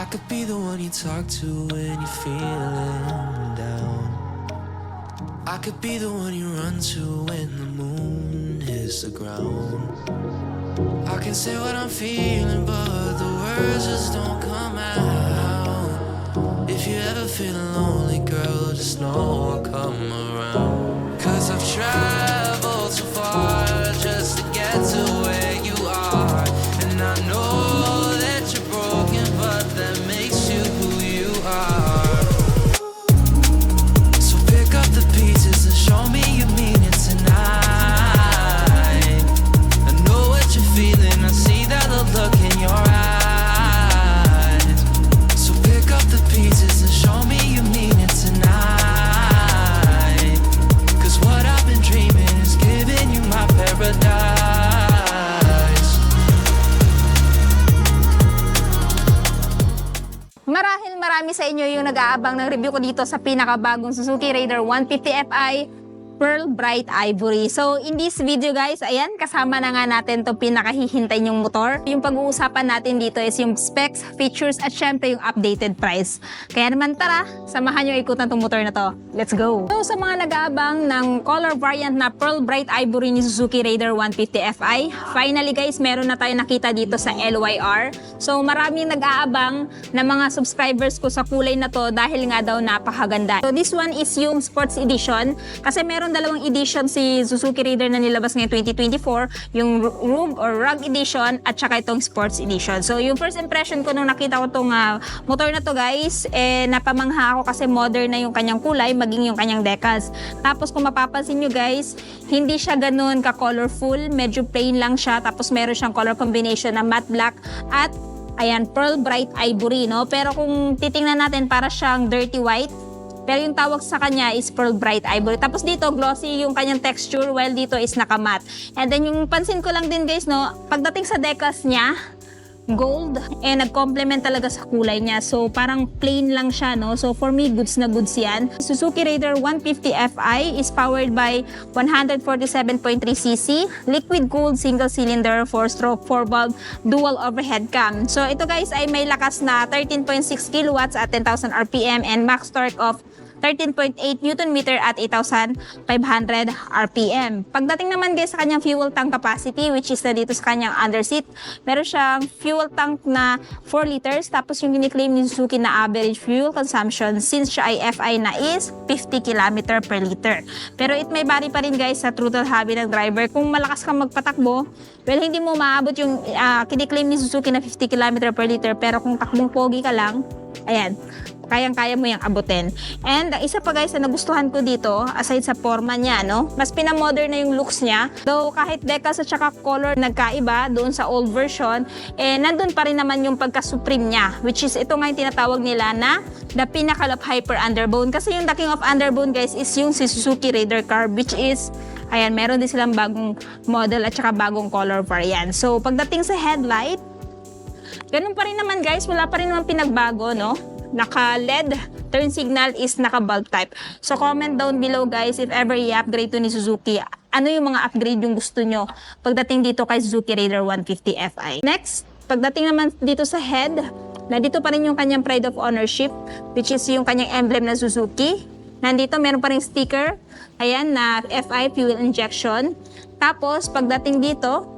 I could be the one you talk to when you're feeling down. I could be the one you run to when the moon hits the ground. I can say what I'm feeling, but the words just don't come out. If you ever feeling lonely, girl, just know I'll come around. 'Cause I've traveled so far just to get to where you are. And I know that you're broken, but that makes you who you are. So pick up the pieces and show me you mean it tonight. I know what you're feeling, I see that look in your eyes. So pick up the pieces and show me you mean it tonight. 'Cause what I've been dreaming is giving you my paradise. Marahil marami sa inyo yung nag-aabang ng review ko dito sa pinakabagong Suzuki Raider 150 Fi Pearl Bright Ivory. So, in this video guys, ayan, kasama na nga natin itong pinakahihintay yung motor. Yung pag-uusapan natin dito is yung specs, features, at syempre yung updated price. Kaya naman tara, samahan nyo ikutan itong motor na to. Let's go! So, sa mga nag-aabang ng color variant na Pearl Bright Ivory ni Suzuki Raider 150 Fi, finally guys, meron na tayo nakita dito sa LYR. So, maraming nag-aabang na mga subscribers ko sa kulay na to dahil nga daw napakaganda. So, this one is yung Sports Edition kasi meron dalawang edition si Suzuki Raider na nilabas ngayon 2024, yung Rug or Rug Edition at saka itong Sports Edition. So yung first impression ko nung nakita ko itong motor na to guys, napamangha ako kasi modern na yung kanyang kulay, maging yung kanyang decals. Tapos kung mapapansin nyo guys, hindi siya ganun ka-colorful, medyo plain lang siya, tapos meron siyang color combination na matte black at ayan, Pearl Bright Ivory, no? Pero kung titingnan natin, para siyang dirty white. Pero yung tawag sa kanya is Pearl Bright Ivory. Tapos dito, glossy yung kanyang texture, while dito is nakamat. And then yung pansin ko lang din guys, no, pagdating sa decals niya, gold, nag-complement talaga sa kulay niya. So, parang plain lang siya, no? So, for me, goods na goods yan. Suzuki Raider 150 Fi is powered by 147.3cc, liquid-cooled single-cylinder 4-stroke 4-valve dual overhead cam. So, ito guys ay may lakas na 13.6 kilowatts at 10,000 RPM and max torque of 13.8 Nm at 8,500 RPM. Pagdating naman guys sa kanyang fuel tank capacity, which is na dito sa kanyang underseat, meron siyang fuel tank na 4 liters. Tapos yung gini-claim ni Suzuki na average fuel consumption since siya ay Fi na is 50 km per liter. Pero it may vary pa rin guys sa throttle habit ng driver. Kung malakas kang magpatakbo, well, hindi mo maabot yung kini-claim ni Suzuki na 50 km per liter. Pero kung takbong pogi ka lang, ayan, kayang-kaya mo yung abutin. And isa pa guys na nagustuhan ko dito, aside sa forma niya, no, mas pinamodern na yung looks niya. Though kahit decals at saka color nagkaiba doon sa old version, nandun pa rin naman yung pagka-supreme niya, which is ito nga yung tinatawag nila na the pinnacle of hyper underbone. Kasi yung the king of underbone guys is yung si Suzuki Raider Carb, which is ayan, meron din silang bagong model at saka bagong color variant. So pagdating sa headlight, ganun pa rin naman guys, wala pa rin naman pinagbago, no? Naka-LED turn signal is naka-bulb type. So comment down below guys if ever i-upgrade to ni Suzuki, ano yung mga upgrade yung gusto nyo pagdating dito kay Suzuki Raider 150 Fi. Next, pagdating naman dito sa head, nandito pa rin yung kanyang pride of ownership, which is yung kanyang emblem na Suzuki. Nandito meron pa rin sticker, ayan, na Fi fuel injection. Tapos pagdating dito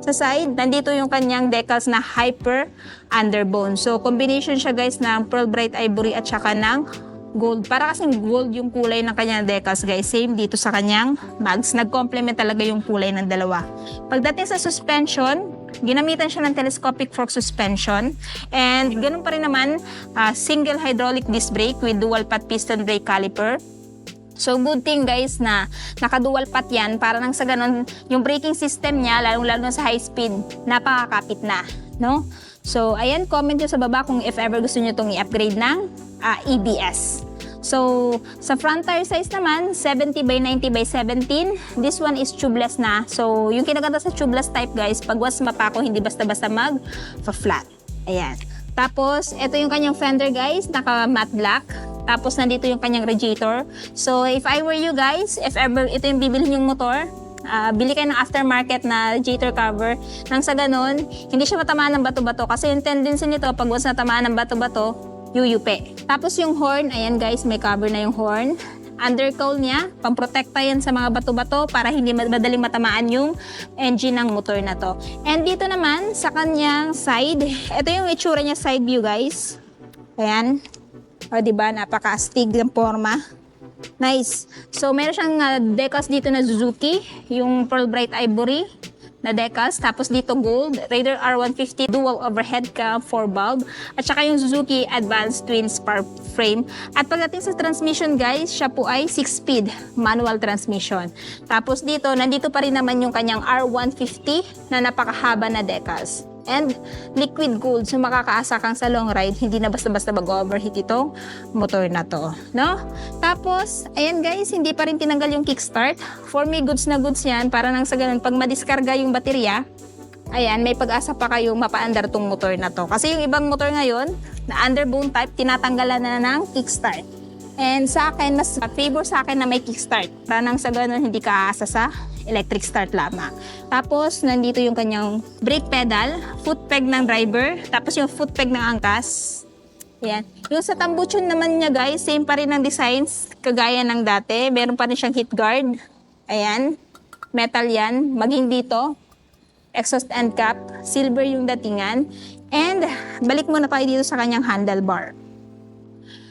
sa side, nandito yung kanyang decals na hyper underbone. So, combination siya guys ng Pearl Bright Ivory at saka ng gold. Para kasing gold yung kulay ng kanyang decals guys. Same dito sa kanyang mags. Nag-complement talaga yung kulay ng dalawa. Pagdating sa suspension, ginamitan siya ng telescopic fork suspension. And ganun pa rin naman, single hydraulic disc brake with dual path piston brake caliper. So, good thing guys na naka-dual path yan para nang sa ganun, yung braking system niya, lalong-lalo sa high speed, napakakapit na, no? So, ayan, comment nyo sa baba kung if ever gusto nyo itong i-upgrade ng EBS. So, sa front tire size naman, 70 by 90 by 17. This one is tubeless na. So, yung kinaganda sa tubeless type guys, pag was mapako, hindi basta-basta mag-flat. Ayan. Tapos, ito yung kanyang fender guys, naka-matte black. Tapos, nandito yung kanyang radiator. So, if I were you guys, if ever ito yung bibilhin yung motor, bili kayo ng aftermarket na radiator cover nang sa ganun, hindi siya matamaan ng bato-bato kasi yung tendency nito pag once natamaan ng bato-bato, yuyupi. Tapos yung horn, ayan guys, may cover na yung horn. Undercowl niya, pamprotekta yan sa mga bato-bato para hindi madaling matamaan yung engine ng motor na to. And dito naman, sa kanyang side, ito yung itsura niya side view guys. Ayan. O diba, napaka-astig ng forma. Nice. So, meron siyang decals dito na Suzuki, yung Pearl Bright Ivory na decals. Tapos dito gold, Raider R150 dual overhead cam 4 valve. At saka yung Suzuki Advanced Twin Spark frame. At pagdating sa transmission guys, siya po ay 6-speed manual transmission. Tapos dito, nandito pa rin naman yung kanyang R150 na napakahaba na decals. And liquid gold, so makakaasa kang sa long ride, hindi na basta-basta mag-overheat itong motor na to, no? Tapos, ayan guys, hindi pa rin tinanggal yung kickstart. For me, goods na goods yan, para nang sa ganun, pag madiskarga yung baterya, ayan, may pag-asa pa kayong mapaandar tong motor na to. Kasi yung ibang motor ngayon, na underbone type, tinatanggalan na ng kickstart. And sa akin, mas favor sa akin na may kickstart. Para nang sa ganun, hindi ka aasa sa electric start lamang. Tapos, nandito yung kanyang brake pedal, foot peg ng driver, tapos yung foot peg ng angkas. Ayan. Yung sa tambuchon naman niya guys, same pa rin ang designs, kagaya ng dati. Meron pa rin siyang heat guard. Ayan. Metal yan. Maging dito, exhaust end cap, silver yung datingan. And, balik muna tayo dito sa kanyang handlebar.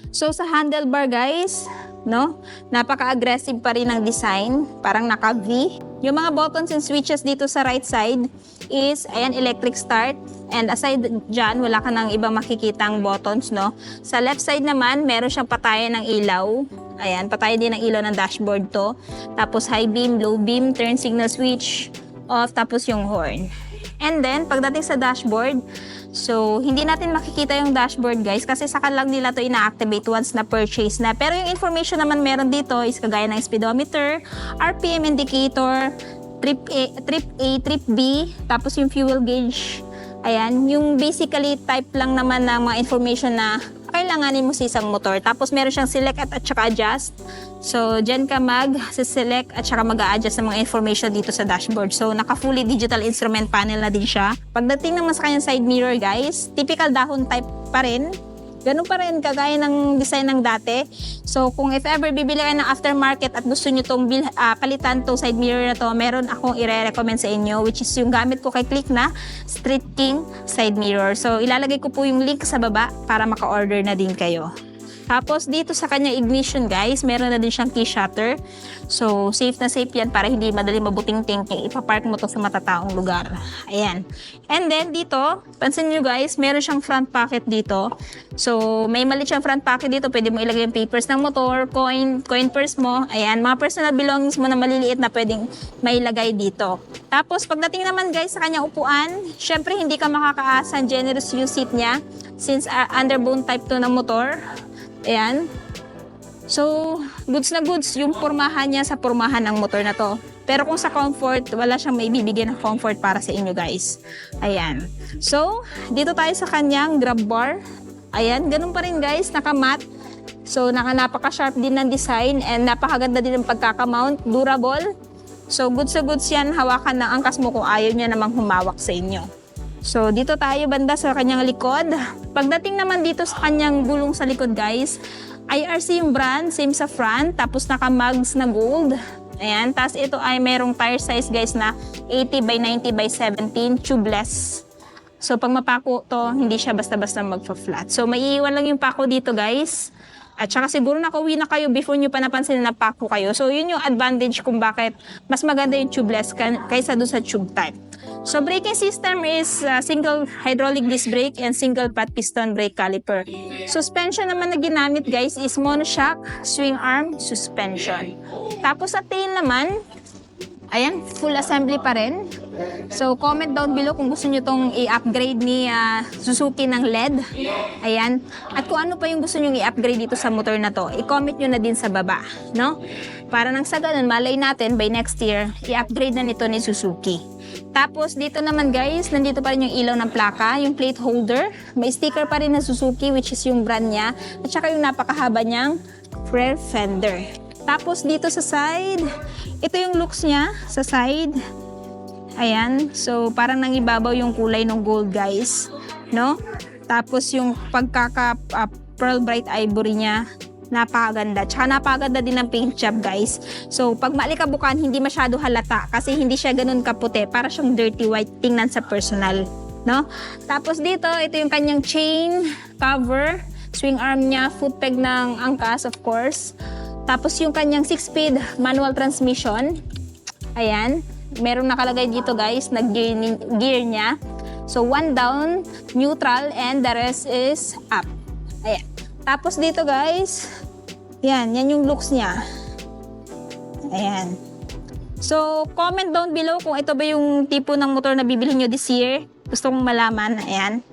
So, sa handlebar guys, no? Napaka-aggressive pa rin ang design, parang naka-V. Yung mga buttons and switches dito sa right side is, ayan, electric start. And aside dyan, wala ka nang ibang makikitang buttons, no? Sa left side naman, meron siyang patayan ng ilaw. Ayan, patayan din ng ilaw ng dashboard to. Tapos high beam, low beam, turn signal switch, off, tapos yung horn. And then, pagdating sa dashboard, so, hindi natin makikita yung dashboard guys kasi saka lang nila to ina-activate once na purchase na. Pero yung information naman meron dito is kagaya ng speedometer, RPM indicator, trip A, trip B, tapos yung fuel gauge. Ayan, yung basically type lang naman ng mga information na kailanganin mo sa isang motor. Tapos meron siyang select at saka adjust. So, dyan ka mag-select at saka mag-a-adjust ng mga information dito sa dashboard. So, naka-fully digital instrument panel na din siya. Pagdating naman sa kanyang side mirror guys, typical dahon type pa rin. Ganun pa rin, kagaya ng design ng dati. So, kung if ever bibili kayo ng aftermarket at gusto nyo itong palitan itong side mirror na to, meron akong i-recommend sa inyo, which is yung gamit ko kay Click na Street King side mirror. So, ilalagay ko po yung link sa baba para maka-order na din kayo. Tapos dito sa kanya ignition guys, meron na din siyang key shutter. So safe na safe yan para hindi madali mabuting-ting ipapark mo to sa matataong lugar. Ayan. And then dito, pansin nyo guys, meron siyang front pocket dito. So may maliit siyang front pocket dito, pwede mo ilagay yung papers ng motor, coin purse mo. Ayan, mga personal belongings mo na maliliit na pwedeng mailagay dito. Tapos pagdating naman guys sa kanyang upuan, syempre hindi ka makakaasa, generous yung seat niya since underbone type to ng motor. Ayan. So, goods na goods yung pormahan niya sa pormahan ng motor na to. Pero kung sa comfort, wala siyang may bibigyan ng comfort para sa inyo guys. Ayan. So, dito tayo sa kanyang grab bar. Ayan, ganun pa rin guys, naka-matte. So, napaka-sharp din ng design and napakaganda din ng pagkaka-mount, durable. So, goods na goods yan, hawakan ng angkas mo kung ayaw niya namang humawak sa inyo. So, dito tayo banda sa kanyang likod. Pagdating naman dito sa kanyang gulong sa likod, guys, IRC yung brand, same sa front, tapos naka-mugs na gold. Ayan, tapos ito ay merong tire size, guys, na 80 by 90 by 17, tubeless. So, pag mapako to, hindi siya basta-basta magpa-flat. So, may iiwan lang yung pako dito, guys. At saka siguro nakauwi na kayo before nyo pa napansin na napako kayo. So, yun yung advantage kung bakit mas maganda yung tubeless kaysa doon sa tube type. So, braking system is single hydraulic disc brake and single pot piston brake caliper. Suspension naman na ginamit guys is monoshock swing arm suspension. Tapos sa tail naman, ayan, full assembly pa rin. So, comment down below kung gusto nyo itong i-upgrade ni Suzuki ng LED. Ayan. At kung ano pa yung gusto nyo i-upgrade dito sa motor na to, i-comment nyo na din sa baba, no? Para nang sa ganun, malay natin by next year, i-upgrade na nito ni Suzuki. Tapos, dito naman guys, nandito pa rin yung ilaw ng plaka, yung plate holder. May sticker pa rin na Suzuki, which is yung brand niya. At saka yung napakahaba niyang rear fender. Tapos dito sa side, ito yung looks niya sa side. Ayan, so parang nangibabaw yung kulay ng gold guys, no? Tapos yung pearl bright ivory niya, napakaganda. Tsaka napakaganda din ng paint job guys. So pag malikabukan, hindi masyado halata kasi hindi siya ganun kaputi. Para siyang dirty white tingnan sa personal, no? Tapos dito, ito yung kanyang chain cover, swing arm niya, foot peg ng angkas of course. Tapos yung kanyang 6-speed manual transmission. Ayan, merong nakalagay dito guys na gear niya. So 1 down, neutral, and the rest is up. Ayan. Tapos dito guys, yan yung looks niya. Ayan. So, comment down below kung ito ba yung tipo ng motor na bibili nyo this year. Gusto kong malaman. Ayan.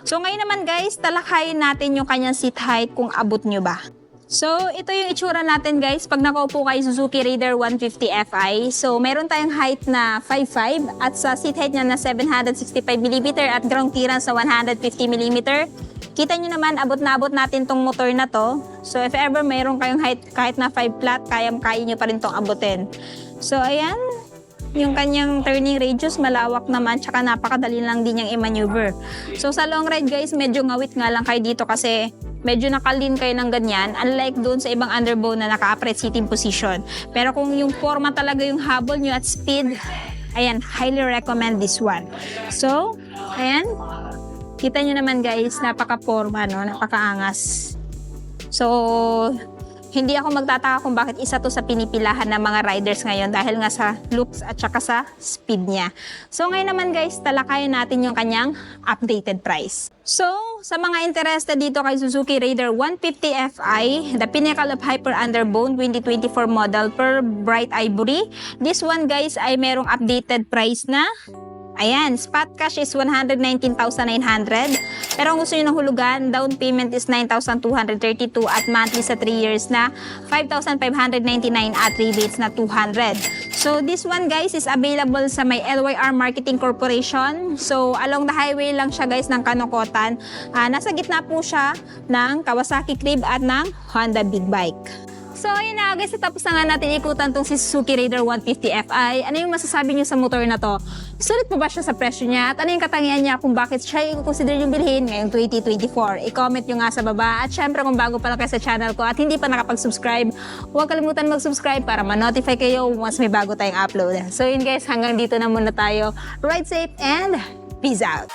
So, ngayon naman guys, talakayin natin yung kanyang seat height kung abot nyo ba. So, ito yung itsura natin guys pag nakaupo kayo Suzuki Raider 150 Fi. So, meron tayong height na 5'5" at sa seat height niya na 765mm at ground clearance sa 150mm. Kita nyo naman, abot na abot natin tong motor na to. So, if ever mayroon kayong height kahit na 5 flat, kaya nyo pa rin tong abutin. So, ayan. Yung kanyang turning radius, malawak naman, tsaka napakadali lang din niyang i-maneuver. So, sa long ride guys, medyo ngawit nga lang kayo dito kasi medyo nakalin kayo ng ganyan, unlike doon sa ibang underbow na naka-upright sitting position. Pero kung yung forma talaga yung habol nyo at speed, ayan, highly recommend this one. So, ayan. Kita nyo naman guys, napaka-forma, no? Napakaangas. So, hindi ako magtataka kung bakit isa to sa pinipilahan ng mga riders ngayon dahil nga sa looks at saka sa speed niya. So, ngayon naman guys, talakayin natin yung kanyang updated price. So, sa mga interested dito kay Suzuki Raider 150 Fi, the pinnacle of hyper underbone 2024 model per bright ivory. This one guys ay merong updated price na ayan, spot cash is 119,900. Pero kung gusto nyo ng hulugan, down payment is 9,232 at monthly sa 3 years na 5,599 at rebates na 200. So this one guys is available sa may LYR Marketing Corporation. So along the highway lang siya guys ng Kanokotan. Nasa gitna po siya ng Kawasaki Crib at ng Honda Big Bike. So, ayun na guys, tapos na nga natin ikutan tong si Suzuki Raider 150 Fi. Ano yung masasabi niyo sa motor na to? Sulit pa ba siya sa presyo niya? At ano yung katangian niya kung bakit siya i-consider yung bilhin ngayong 2024? I-comment nyo nga sa baba. At syempre kung bago pa lang kayo sa channel ko at hindi pa nakapag-subscribe, huwag kalimutan mag-subscribe para ma-notify kayo once may bago tayong upload. So yun guys, hanggang dito na muna tayo. Ride safe and peace out!